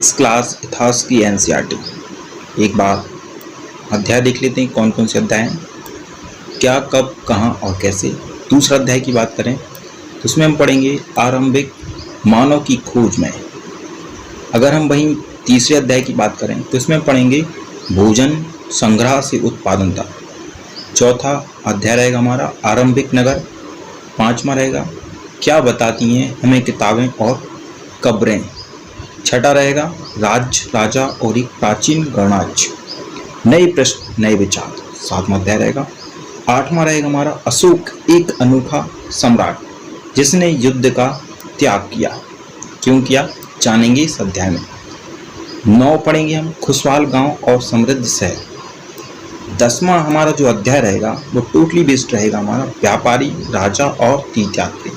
इस क्लास इतिहास की एनसीईआरटी। एक बार अध्याय देख लेते हैं कौन कौन से अध्याय हैं, क्या, कब, कहाँ और कैसे। दूसरा अध्याय की बात करें तो उसमें हम पढ़ेंगे आरंभिक मानव की खोज में। अगर हम वहीं तीसरे अध्याय की बात करें तो इसमें पढ़ेंगे भोजन संग्रह से उत्पादन तक। चौथा अध्याय रहेगा हमारा आरंभिक नगर। पांचवा रहेगा क्या बताती हैं हमें किताबें और कब्रें। छठा रहेगा राज्य, राजा और एक प्राचीन गणराज्य, नए प्रश्न नए विचार। सातवां अध्याय रहेगा। आठवां रहेगा हमारा अशोक एक अनोखा सम्राट जिसने युद्ध का त्याग किया। क्यों किया जानेंगे इस अध्याय में। 9 पढ़ेंगे हम खुशहाल गांव और समृद्ध शहर। 10वां हमारा जो अध्याय रहेगा वो टोटली बेस्ड रहेगा हमारा व्यापारी, राजा और तीर्थयात्री।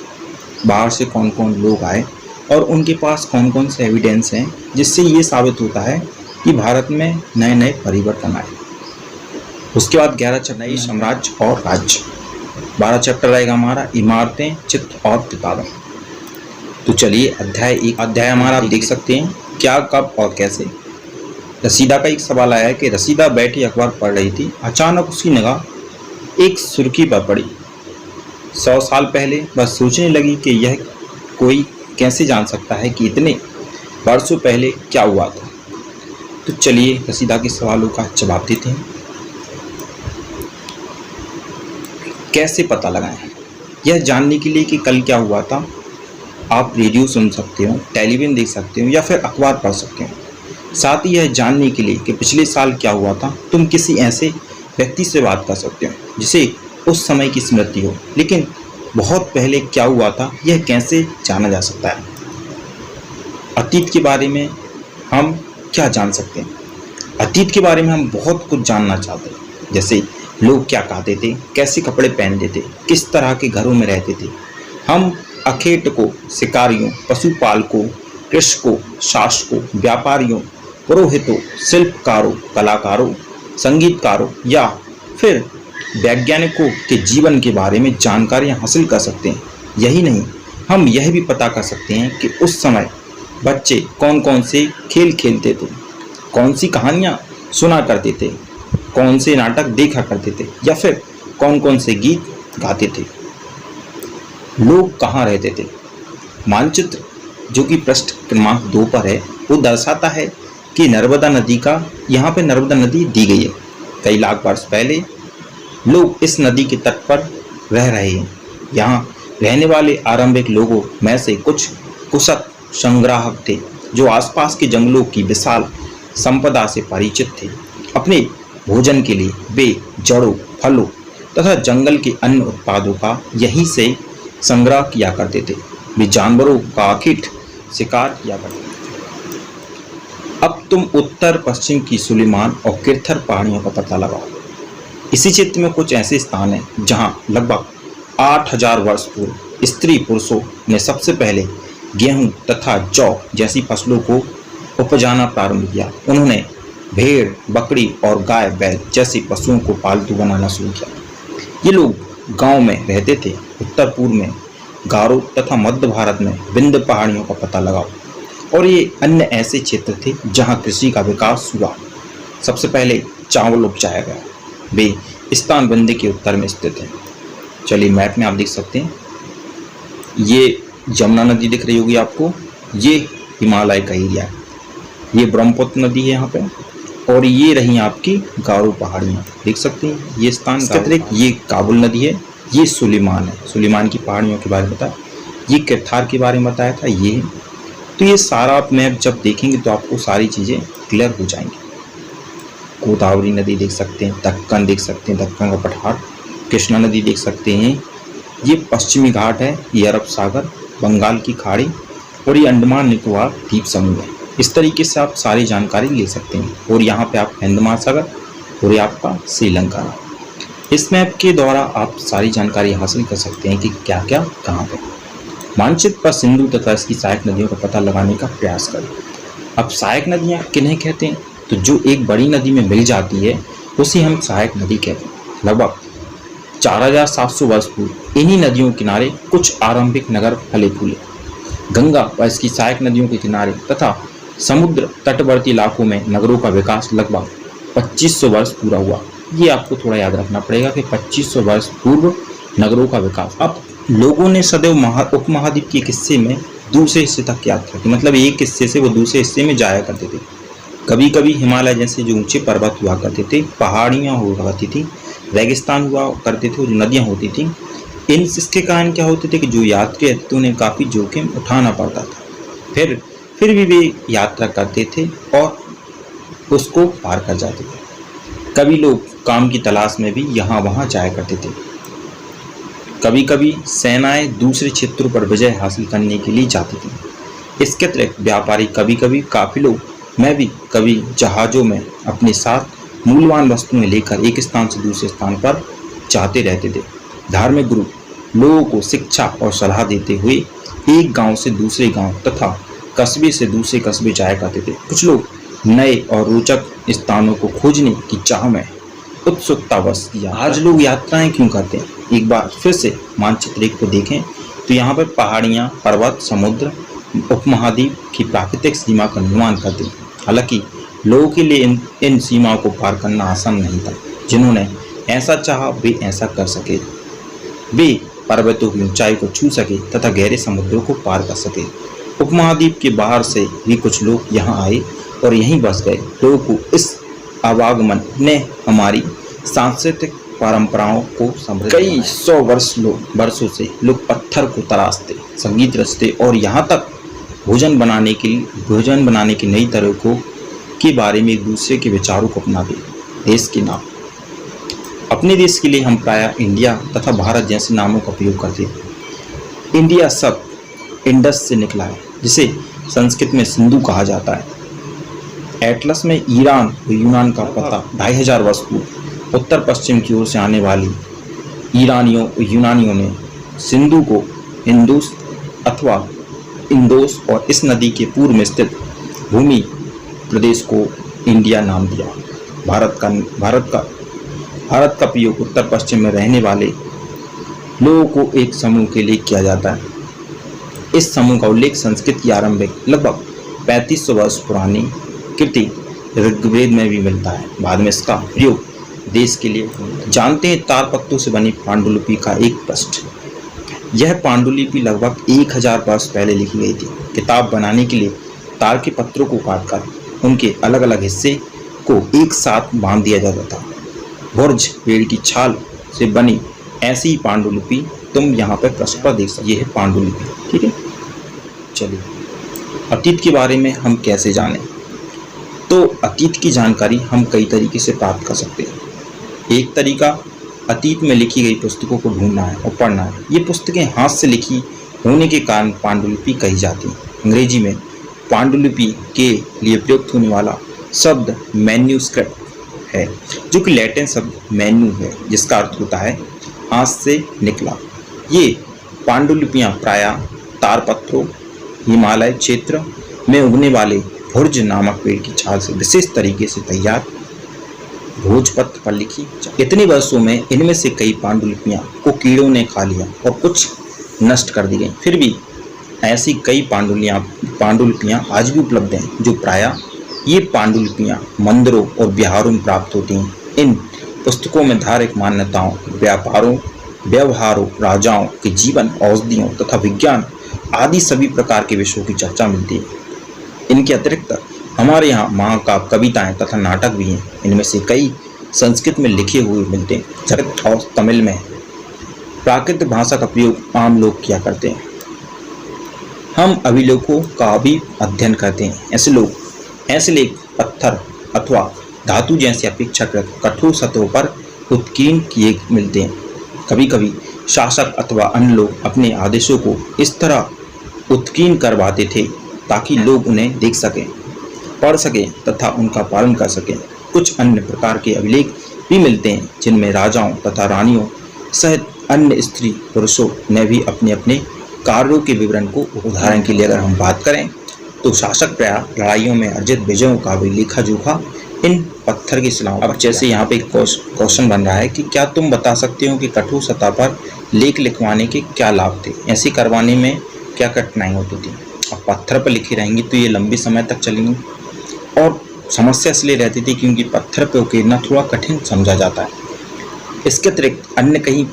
बाहर से कौन कौन लोग आए और उनके पास कौन कौन से एविडेंस हैं जिससे ये साबित होता है कि भारत में नए नए परिवर्तन आए। उसके बाद 11 चैप्टर नए साम्राज्य और राज्य। 12 चैप्टर रहेगा हमारा इमारतें, चित्र और किताबें। तो चलिए अध्याय हमारा आप देख सकते हैं क्या, कब और कैसे। रसीदा का एक सवाल आया है कि रसीदा बैठी अखबार पढ़ रही थी, अचानक उसकी निगाह एक सुर्खी पर पड़ी। 100 साल पहले वह सोचने लगी कि यह कोई कैसे जान सकता है कि इतने वर्षों पहले क्या हुआ था। तो चलिए रसीदा के सवालों का जवाब देते हैं। कैसे पता लगाएं? यह जानने के लिए कि कल क्या हुआ था आप रेडियो सुन सकते हो, टेलीविजन देख सकते हो या फिर अखबार पढ़ सकते हो। साथ ही यह जानने के लिए कि पिछले साल क्या हुआ था तुम किसी ऐसे व्यक्ति से बात कर सकते हो जिसे उस समय की स्मृति हो, लेकिन बहुत पहले क्या हुआ था यह कैसे जाना जा सकता है। अतीत के बारे में हम क्या जान सकते हैं? अतीत के बारे में हम बहुत कुछ जानना चाहते हैं, जैसे लोग क्या खाते थे, कैसे कपड़े पहनते थे, किस तरह के घरों में रहते थे। हम अखेटकों, शिकारियों, पशुपालकों, कृषकों, शासकों, व्यापारियों, पुरोहितों, शिल्पकारों, कलाकारों, संगीतकारों या फिर वैज्ञानिकों के जीवन के बारे में जानकारियां हासिल कर सकते हैं। यही नहीं, हम यह भी पता कर सकते हैं कि उस समय बच्चे कौन कौन से खेल खेलते थे, कौन सी कहानियां सुना करते थे, कौन से नाटक देखा करते थे या फिर कौन कौन से गीत गाते थे। लोग कहाँ रहते थे। मानचित्र जो कि पृष्ठ क्रमांक 2 पर है वो दर्शाता है कि नर्मदा नदी का यहाँ पे नर्मदा नदी दी गई है। कई लाख वर्ष पहले लोग इस नदी के तट पर रह रहे हैं। यहाँ रहने वाले आरंभिक लोगों में से कुछ कुशक संग्राहक थे जो आसपास के जंगलों की विशाल संपदा से परिचित थे। अपने भोजन के लिए वे जड़ों, फलों तथा जंगल के अन्य उत्पादों का यहीं से संग्रह किया करते थे। वे जानवरों का आखिर शिकार किया करते थे। अब तुम उत्तर पश्चिम की सुलेमान और किरथर पहाड़ियों का पता लगाओ। इसी क्षेत्र में कुछ ऐसे स्थान हैं जहां लगभग 8000 वर्ष पूर्व स्त्री पुरुषों ने सबसे पहले गेहूं तथा जौ जैसी फसलों को उपजाना प्रारंभ किया। उन्होंने भेड़, बकरी और गाय, बैल जैसे पशुओं को पालतू बनाना शुरू किया। ये लोग गांव में रहते थे। उत्तर पूर्व में गारो तथा मध्य भारत में विंध्य पहाड़ियों का पता लगाओ और ये अन्य ऐसे क्षेत्र थे जहां कृषि का विकास हुआ। सबसे पहले चावल उपजाया गया। वे स्थान विंध्य के उत्तर में स्थित हैं। चलिए मैप में आप देख सकते हैं, ये यमुना नदी दिख रही होगी आपको, ये हिमालय का एरिया है, ये ब्रह्मपुत्र नदी है यहाँ पे, और ये रही आपकी गारो पहाड़ियाँ देख सकते हैं। ये स्थान ये काबुल नदी है, ये सुलेमान है, सुलेमान की पहाड़ियों के बारे में बताया, ये किरथार के बारे में बताया था ये। तो ये सारा मैप जब देखेंगे तो आपको सारी चीज़ें क्लियर हो जाएंगी। गोदावरी नदी देख सकते हैं, दक्कन देख सकते हैं, दक्कन का पठार, कृष्णा नदी देख सकते हैं, ये पश्चिमी घाट है, ये अरब सागर, बंगाल की खाड़ी और ये अंडमान निकोबार द्वीप समूह है। इस तरीके से आप सारी जानकारी ले सकते हैं। और यहाँ पे आप हिंद महासागर और ये आपका श्रीलंका। इस मैप के द्वारा आप सारी जानकारी हासिल कर सकते हैं कि क्या क्या कहाँ पे। मानचित्र पर सिंधु तथा इसकी सहायक नदियों का पता लगाने का प्रयास करें। अब सहायक नदियाँ किन्हें कहते हैं? तो जो एक बड़ी नदी में मिल जाती है उसे हम सहायक नदी कहते हैं। लगभग 4700 वर्ष पूर्व इन्हीं नदियों के किनारे कुछ आरंभिक नगर फले फूले। गंगा व इसकी सहायक नदियों के किनारे तथा समुद्र तटवर्ती इलाकों में नगरों का विकास लगभग 2500 वर्ष पूरा हुआ। ये आपको थोड़ा याद रखना पड़ेगा कि 2500 वर्ष पूर्व नगरों का विकास। अब लोगों ने सदैव उपमहाद्वीप के एक हिस्से में दूसरे हिस्से तक यात्रा की, मतलब एक हिस्से से वो दूसरे हिस्से में जाया करते थे। कभी कभी हिमालय जैसे जो ऊंचे पर्वत हुआ करते थे, पहाड़ियाँ हुआ करती थी, रेगिस्तान हुआ करते थे, जो नदियाँ होती थी। इसके कारण क्या होते थे कि जो यात्री रहते थे उन्हें काफ़ी जोखिम उठाना पड़ता था। फिर भी वे यात्रा करते थे और उसको पार कर जाते थे। कभी लोग काम की तलाश में भी यहाँ वहाँ जाया करते थे। कभी कभी सेनाएं दूसरे क्षेत्रों पर विजय हासिल करने के लिए जाती थी। इसके अतिरिक्त व्यापारी कभी कभी काफिलों में भी कभी जहाज़ों में अपने साथ मूल्यवान वस्तुएं लेकर एक स्थान से दूसरे स्थान पर जाते रहते थे। धार्मिक गुरु लोगों को शिक्षा और सलाह देते हुए एक गांव से दूसरे गांव तथा कस्बे से दूसरे कस्बे जाया करते थे। कुछ लोग नए और रोचक स्थानों को खोजने की चाह में उत्सुकतावश किया। आज लोग यात्राएं क्यों करते हैं? एक बार फिर से मानचित्र को देखें तो यहाँ पर पहाड़ियाँ, पर्वत, समुद्र उपमहाद्वीप की प्राकृतिक सीमा का निर्माण करते हैं। हालांकि लोगों के लिए इन सीमाओं को पार करना आसान नहीं था। जिन्होंने ऐसा चाहा वे ऐसा कर सके। वे पर्वतों की ऊंचाई को छू सके तथा गहरे समुद्रों को पार कर सके। उपमहाद्वीप के बाहर से भी कुछ लोग यहाँ आए और यहीं बस गए। लोगों को इस आवागमन ने हमारी सांस्कृतिक परंपराओं को समृद्ध कई सौ वर्षों से लोग पत्थर को तराशते, संगीत रचते और यहाँ तक भोजन बनाने की नई तरीकों के बारे में एक दूसरे के विचारों को अपनाते। देश के नाम अपने देश के लिए हम प्रायः इंडिया तथा भारत जैसे नामों का उपयोग करते हैं। इंडिया शब्द इंडस से निकला है, जिसे संस्कृत में सिंधु कहा जाता है। एटलस में ईरान और यूनान का पता 2500 वर्ष पूर्व उत्तर पश्चिम की ओर से आने वाली यूनानियों ने सिंधु को इंदुस अथवा इंदोस और इस नदी के पूर्व में स्थित भूमि प्रदेश को इंडिया नाम दिया। भारत का प्रयोग उत्तर पश्चिम में रहने वाले लोगों को एक समूह के लिए किया जाता है। इस समूह का उल्लेख संस्कृत की आरंभिक लगभग 3500 वर्ष पुरानी कृति ऋग्वेद में भी मिलता है। बाद में इसका प्रयोग देश के लिए जानते हैं। तार पत्तों से बनी पांडुलिपि का एक पृष्ठ। यह पांडुलिपि लगभग 1000 वर्ष पहले लिखी गई थी। किताब बनाने के लिए तार के पत्रों को काटकर उनके अलग अलग हिस्से को एक साथ बांध दिया जाता था। बुर्ज पेड़ की छाल से बनी ऐसी ही पांडुलिपि तुम यहाँ पर पृष्ठ पर देख सकते। यह है पांडुलिपि। ठीक है, चलिए अतीत के बारे में हम कैसे जानें? तो अतीत की जानकारी हम कई तरीके से प्राप्त कर सकते हैं। एक तरीका अतीत में लिखी गई पुस्तकों को ढूंढना है और पढ़ना है। ये पुस्तकें हाथ से लिखी होने के कारण पांडुलिपि कही जाती हैं। अंग्रेजी में पांडुलिपि के लिए प्रयुक्त होने वाला शब्द मैन्यूस्क्रिप्ट है, जो कि लैटिन शब्द मैन्यू है, जिसका अर्थ होता है हाथ से निकला। ये पांडुलिपियाँ प्रायः तारपत्रों, हिमालय क्षेत्र में उगने वाले भुर्ज नामक पेड़ की छाल से विशेष तरीके से तैयार भोजपत्र पर लिखी। इतने वर्षों में इनमें से कई पांडुलिपियाँ को कीड़ों ने खा लिया और कुछ नष्ट कर दी गई। फिर भी ऐसी कई पांडुलिपियाँ आज भी उपलब्ध हैं, जो प्रायः ये पांडुलिपियाँ मंदिरों और बिहारों में प्राप्त होती हैं। इन पुस्तकों में धार्मिक मान्यताओं, व्यवहारों, राजाओं के जीवन, औषधियों तथा विज्ञान आदि सभी प्रकार के विषयों की चर्चा मिलती है। इनके अतिरिक्त हमारे यहाँ महाकाव्य, कविताएं तथा नाटक भी हैं। इनमें से कई संस्कृत में लिखे हुए मिलते हैं, जबकि और तमिल में। प्राकृतिक भाषा का प्रयोग आम लोग किया करते हैं। हम अभिलेखों का भी अध्ययन करते हैं। ऐसे लेख पत्थर अथवा धातु जैसे अपेक्षाकृत कठोर सतहों पर उत्कीर्ण किए मिलते हैं। कभी कभी शासक अथवा अन्य लोग अपने आदेशों को इस तरह उत्कीर्ण करवाते थे ताकि लोग उन्हें देख सकें, पढ़ सकें तथा उनका पालन कर सकें। कुछ अन्य प्रकार के अभिलेख भी मिलते हैं, जिनमें राजाओं तथा रानियों सहित अन्य स्त्री पुरुषों ने भी अपने अपने कार्यों के विवरण को। उदाहरण के लिए अगर हम बात करें तो शासक प्रायः लड़ाइयों में अर्जित विजयों का भी लेखा जोखा इन पत्थर की शिलाओं। अब जैसे यहाँ पे एक क्वेश्चन बन रहा है कि क्या तुम बता सकते हो कि कठोर सतह पर लेख लिखवाने के क्या लाभ थे? ऐसे करवाने में क्या कठिनाई होती थी? अब पत्थर पर लिखी रहेंगी तो ये लंबे समय तक चलेंगी। और समस्या इसलिए रहती थी क्योंकि पत्थर पर उकेरना थोड़ा कठिन समझा जाता है। इसके अतिरिक्त अन्य कई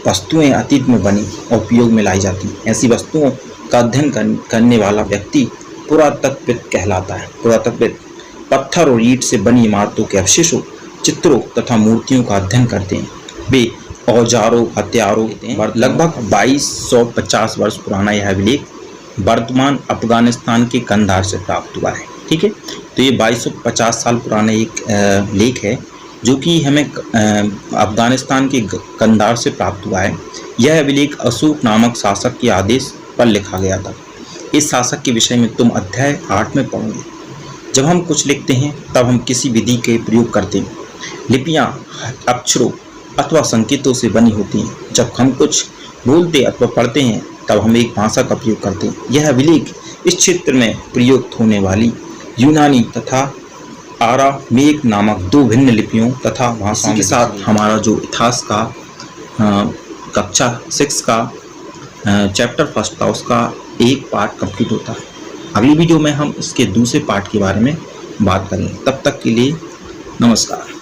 वस्तुएं अतीत में बनी और उपयोग में लाई जाती हैं। ऐसी वस्तुओं का अध्ययन करने वाला व्यक्ति पुरातत्वविद कहलाता है। पुरातत्वविद पत्थर और ईंट से बनी इमारतों के अवशेषों, चित्रों तथा मूर्तियों का अध्ययन करते हैं। वे औजारों, हथियारों, लगभग 2250 वर्ष पुराना यह अभिलेख वर्तमान अफगानिस्तान के कंधार से प्राप्त हुआ है। ठीक है, तो ये 2250 साल पुराना एक लेख है जो कि हमें अफगानिस्तान के कंधार से प्राप्त हुआ है। यह अभिलेख अशोक नामक शासक के आदेश पर लिखा गया था। इस शासक के विषय में तुम अध्याय 8 में पढ़ोगे। जब हम कुछ लिखते हैं तब हम किसी विधि के प्रयोग करते हैं। लिपियां अक्षरों अथवा संकेतों से बनी होती हैं। जब हम कुछ बोलते अथवा पढ़ते हैं तब हम एक भाषा का प्रयोग करते हैं। यह अभिलेख इस क्षेत्र में प्रयुक्त होने वाली यूनानी तथा आरामीक नामक दो भिन्न लिपियों तथा भाषाओं के साथ हमारा जो इतिहास का कक्षा 6 का चैप्टर 1 का उसका एक पार्ट कंप्लीट होता है। अगली वीडियो में हम इसके दूसरे पार्ट के बारे में बात करेंगे। तब तक के लिए नमस्कार।